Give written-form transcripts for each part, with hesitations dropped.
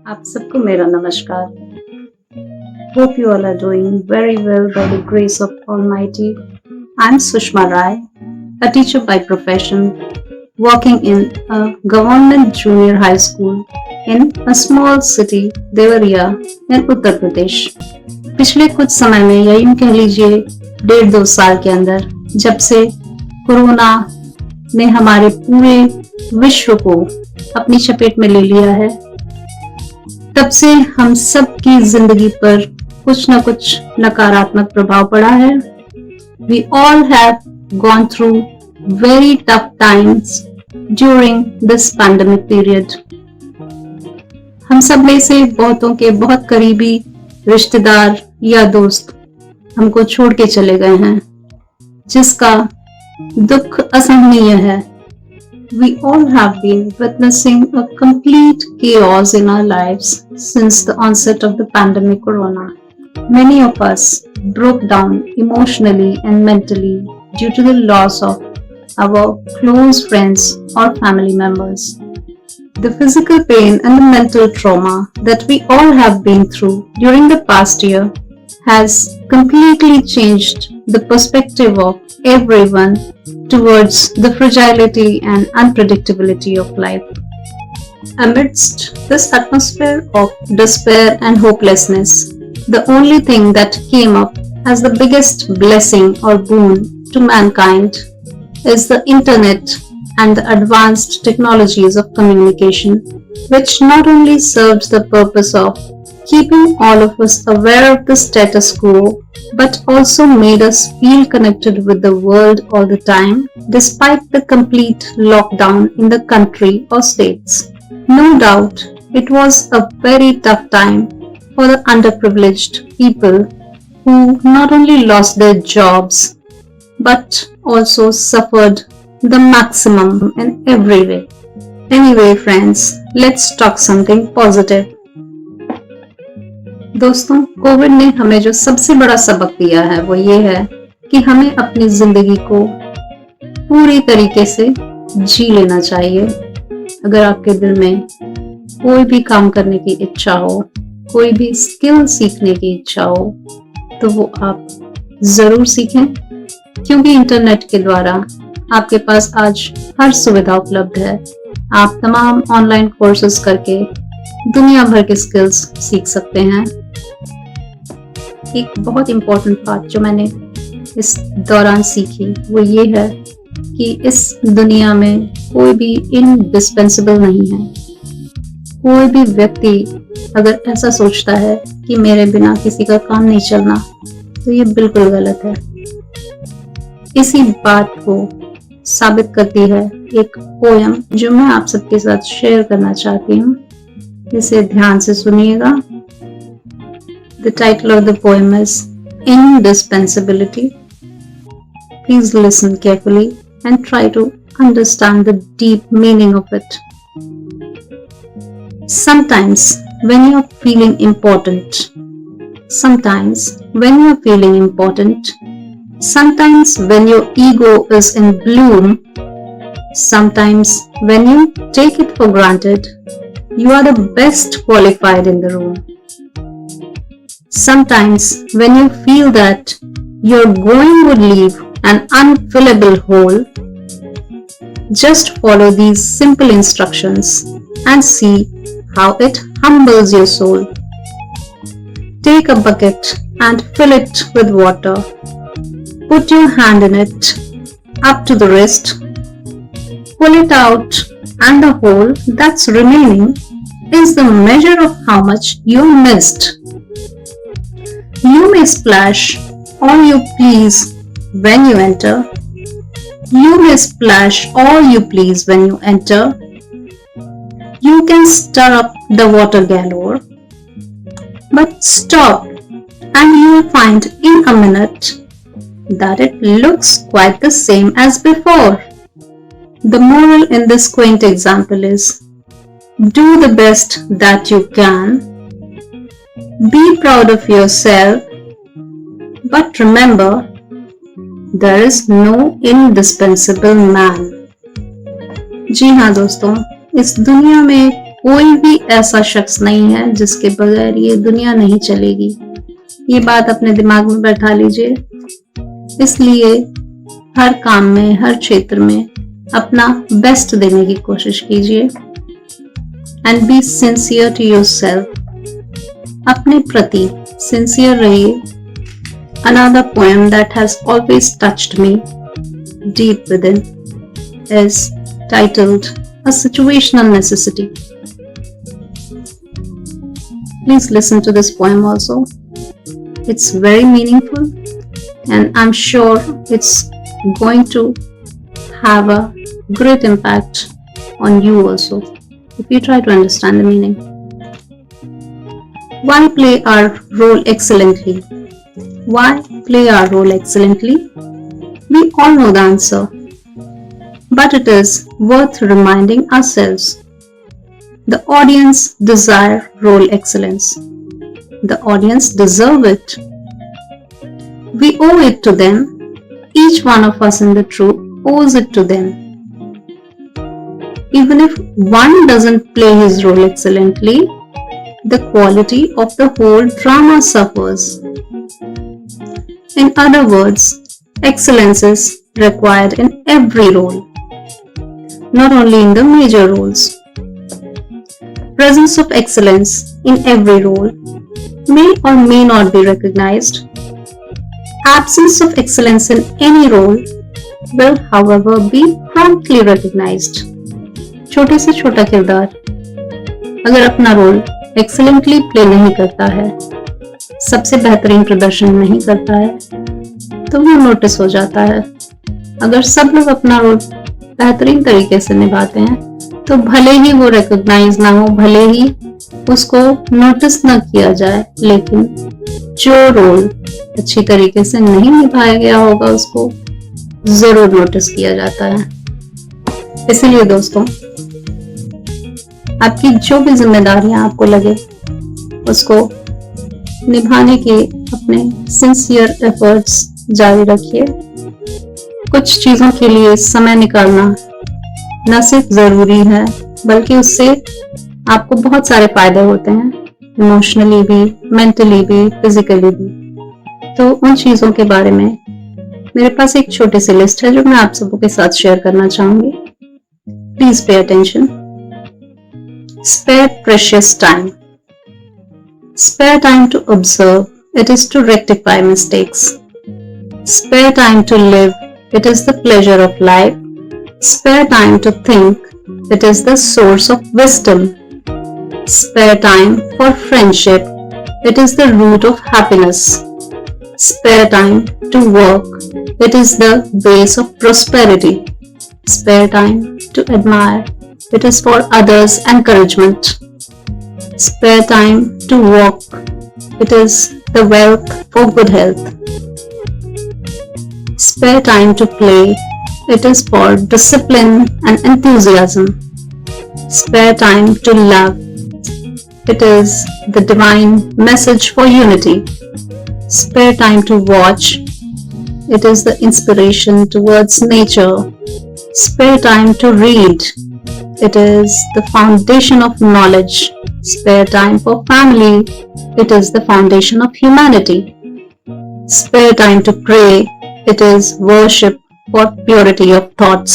आप सबको मेरा नमस्कार. Hope you all are doing very well by the grace of Almighty. I'm Sushma Rai, a teacher by profession, working in a government junior high school in a small city, Devariya, in Uttar Pradesh. पिछले कुछ समय में या यूं कह लीजिए 1.5-2 साल के अंदर जब से कोरोना ने हमारे पूरे विश्व को अपनी चपेट में ले लिया है, तब से हम सब की जिंदगी पर कुछ न कुछ नकारात्मक प्रभाव पड़ा है. We all have gone through very tough times during this pandemic period. हम सब में से बहुतों के बहुत करीबी रिश्तेदार या दोस्त हमको छोड़ के चले गए हैं, जिसका दुख असहनीय है. We all have been witnessing a complete chaos in our lives since the onset of the pandemic corona. Many of us broke down emotionally and mentally due to the loss of our close friends or family members. The physical pain and the mental trauma that we all have been through during the past year has completely changed the perspective of everyone towards the fragility and unpredictability of life. Amidst this atmosphere of despair and hopelessness, the only thing that came up as the biggest blessing or boon to mankind is the internet and the advanced technologies of communication, which not only served the purpose of keeping all of us aware of the status quo, but also made us feel connected with the world all the time, despite the complete lockdown in the country or states. No doubt, it was a very tough time for the underprivileged people who not only lost their jobs, but also suffered the maximum in every way. Anyway, friends, let's talk something positive. दोस्तों, Covid ने हमें जो सबसे बड़ा सबक दिया है वो ये है कि हमें अपनी जिंदगी को पूरी तरीके से जी लेना चाहिए. अगर आपके दिल में कोई भी काम करने की इच्छा हो, कोई भी स्किल सीखने की इच्छा हो, तो वो आप जरूर सीखें, क्योंकि इंटरनेट के द्वारा आपके पास आज हर सुविधा उपलब्ध है. आप तमाम ऑनलाइन कोर्सेज करके दुनिया भर के स्किल्स सीख सकते हैं. एक बहुत इम्पोर्टेंट बात जो मैंने इस दौरान सीखी वो ये है कि इस दुनिया में कोई भी इंडिस्पेंसेबल नहीं है. कोई भी व्यक्ति अगर ऐसा सोचता है कि मेरे बिना किसी का काम नहीं चलना, तो ये बिल्कुल गलत है. इसी बात को साबित करती है एक पोयम जो मैं आप सबके साथ शेयर करना चाहती हूँ. इसे ध्यान से सुनिएगा. The title of the poem is Indispensability. Please listen carefully and try to understand the deep meaning of it. Sometimes when you're feeling important, sometimes when your ego is in bloom, sometimes when you take it for granted, you are the best qualified in the room. Sometimes when you feel that your going would leave an unfillable hole, just follow these simple instructions and see how it humbles your soul. Take a bucket and fill it with water. Put your hand in it up to the wrist. Pull it out, and the hole that's remaining is the measure of how much you missed. You may splash all you please when you enter. You may splash all you please when you enter. You can stir up the water galore. But stop and you will find in a minute that it looks quite the same as before. The moral in this quaint example is, do the best that you can. Be proud of yourself, but remember, there is no indispensable man. जी हाँ दोस्तों, इस दुनिया में कोई भी ऐसा शख्स नहीं है जिसके बगैर ये दुनिया नहीं चलेगी। ये बात अपने दिमाग में बैठा लीजिए। इसलिए हर काम में, हर क्षेत्र में अपना बेस्ट देने की कोशिश कीजिए। And be sincere to yourself. अपने प्रति सिंसियर रहिए। Another poem that has always touched me deep within is titled A Situational Necessity. Please listen to this poem also. It's very meaningful and I'm sure it's going to have a great impact on you also if you try to understand the meaning. Why play our role excellently? Why play our role excellently? We all know the answer, but it is worth reminding ourselves. The audience desire role excellence. The audience deserve it. We owe it to them. Each one of us in the troupe owes it to them. Even if one doesn't play his role excellently, the quality of the whole drama suffers. In other words, excellence is required in every role, not only in the major roles. Presence of excellence in every role may or may not be recognized. Absence of excellence in any role will, however, be promptly recognized. छोटे से छोटा किरदार अगर अपना role excellently play नहीं करता है, सबसे बेहतरीन प्रदर्शन नहीं करता है, तो वो नोटिस हो जाता है। अगर सब लोग अपना रोल बेहतरीन तरीके से निभाते हैं तो भले ही वो रिकॉग्नाइज ना हो, भले ही उसको नोटिस ना किया जाए, लेकिन जो रोल अच्छी तरीके से नहीं निभाया गया होगा उसको जरूर नोटिस किया जाता है। इसीलिए दोस्तों, आपकी जो भी जिम्मेदारियां आपको लगे उसको निभाने के अपने सिंसियर एफर्ट्स जारी रखिए। कुछ चीजों के लिए समय निकालना न सिर्फ जरूरी है, बल्कि उससे आपको बहुत सारे फायदे होते हैं, इमोशनली भी, मेंटली भी, फिजिकली भी। तो उन चीजों के बारे में मेरे पास एक छोटी सी लिस्ट है जो मैं आप सबों के साथ शेयर करना चाहूंगी। Please pay attention. Spare precious time. Spare time to observe, it is to rectify mistakes. Spare time to live, it is the pleasure of life. Spare time to think, it is the source of wisdom. Spare time for friendship, it is the root of happiness. Spare time to work, it is the base of prosperity. Spare time to admire, it is for others' encouragement. Spare time to walk, it is the wealth for good health. Spare time to play, it is for discipline and enthusiasm. Spare time to love, it is the divine message for unity. Spare time to watch, it is the inspiration towards nature. Spare time to read, it is the foundation of knowledge. Spare time for family, it is the foundation of humanity. Spare time to pray, it is worship for purity of thoughts.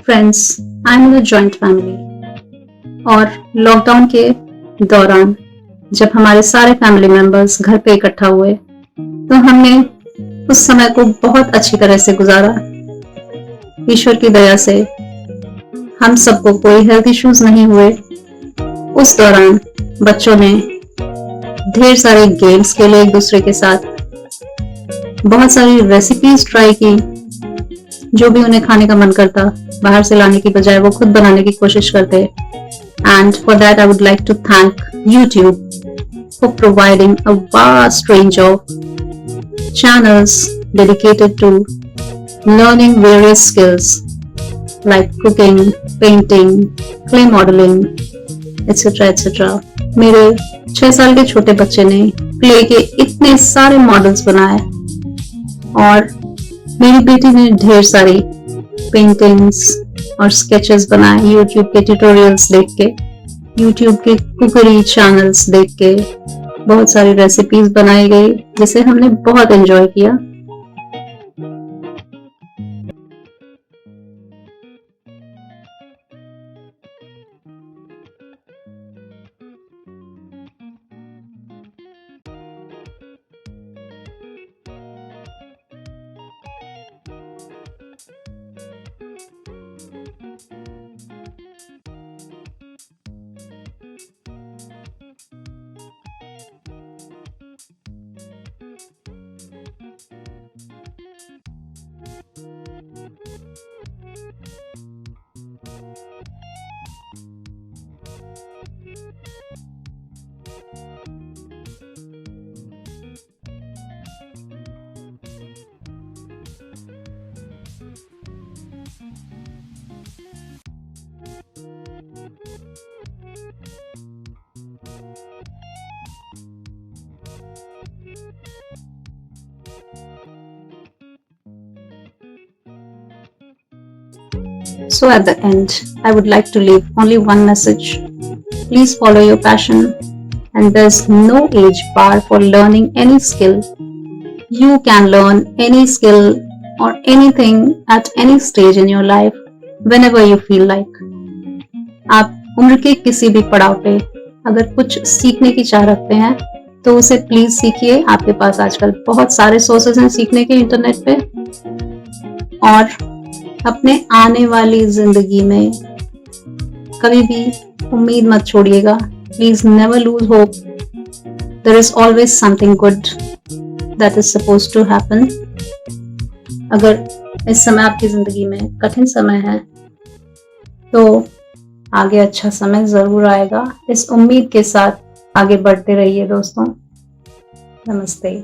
Friends, I am in a joint family. और lockdown के दौरान जब हमारे सारे family members घर पे इकट्ठा हुए तो हमने उस समय को बहुत अच्छी तरह से गुजारा। ईश्वर की दया से हम सबको कोई हेल्थ इश्यूज नहीं हुए। उस दौरान बच्चों ने ढेर सारे गेम्स खेले एक दूसरे के साथ, बहुत सारी रेसिपीज ट्राई की। जो भी उन्हें खाने का मन करता बाहर से लाने की बजाय वो खुद बनाने की कोशिश करते। And for that I would like to thank YouTube for providing a vast range of channels dedicated to learning various skills like cooking, painting, clay modeling, etc. etc. मेरे 6 साल के छोटे बच्चे ने क्ले के इतने सारे मॉडल्स बनाए और मेरी बेटी ने ढेर सारी पेंटिंग्स, और स्केचेस बनाए यूट्यूब के ट्यूटोरियल्स देख के, यूट्यूब के कुकरी चैनल्स देख के बहुत सारी रेसिपीज बनाई गई जिसे हमने बहुत एंजॉय किया। So at the end, I would like to leave only one message. Please follow your passion, and there's no age bar for learning any skill. You can learn any skill or anything at any stage in your life whenever you feel like. आप उम्र के किसी भी पड़ाव पे अगर कुछ सीखने की चाह रखते हैं तो उसे प्लीज सीखिए। आपके पास आजकल बहुत सारे सोर्सेज हैं सीखने के इंटरनेट पे। और अपने आने वाली जिंदगी में कभी भी उम्मीद मत छोड़िएगा। Please never lose hope. There is always something good that is supposed to happen. अगर इस समय आपकी जिंदगी में कठिन समय है तो आगे अच्छा समय जरूर आएगा। इस उम्मीद के साथ आगे बढ़ते रहिए दोस्तों। नमस्ते।